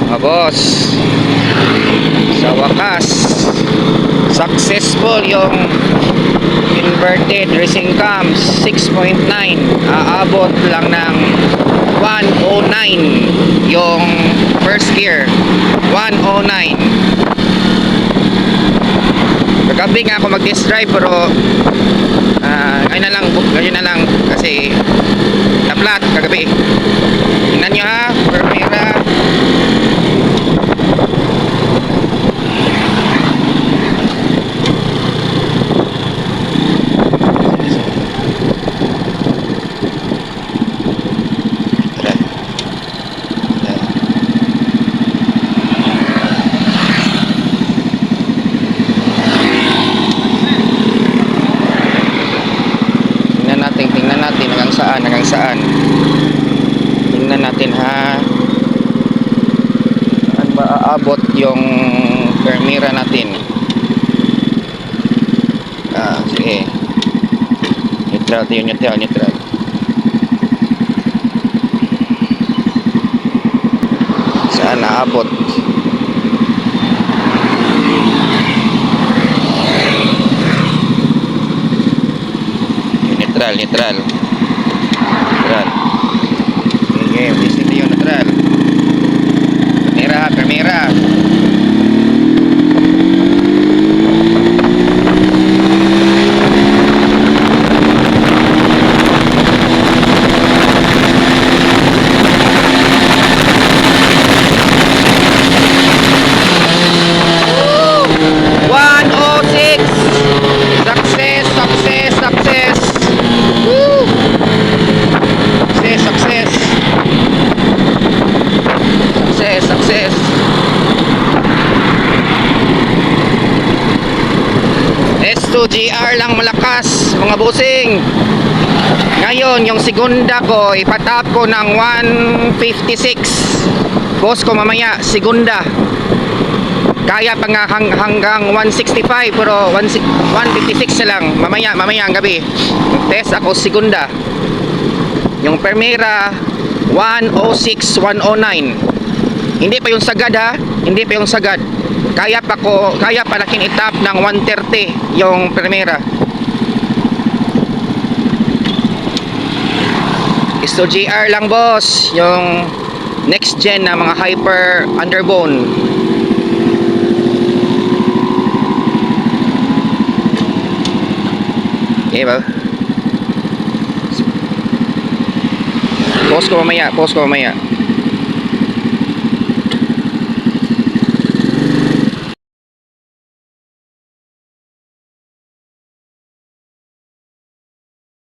Mga boss, sa wakas successful yung inverted racing cam 6.9. Aabot lang ng 109 yung first gear. 109. Kagabi nga ako mag test drive, pero ngayon na lang kasi na-flat kagabi. Tingnan nyo ha, Primera. Hanggang saan tingnan natin ha. Saan ba aabot yung Primera natin? Sige, neutral tayo, neutral. Saan aabot? Neutral. Okay, visit yung neutral. Primera. Success. S2GR lang malakas mga bossing. Ngayon yung segunda ko ipatap ko ng 156. Boss ko mamaya segunda. Kaya pa nga hanggang 165, pero 156 na lang mamaya ang gabi. Test ako segunda. Yung Primera 106, 109. Hindi pa yung sagad ha, kaya pa nakin itap ng 130 yung Primera. Isto GR lang boss, yung next gen na mga hyper underbone. Okay ba? Post ko mamaya.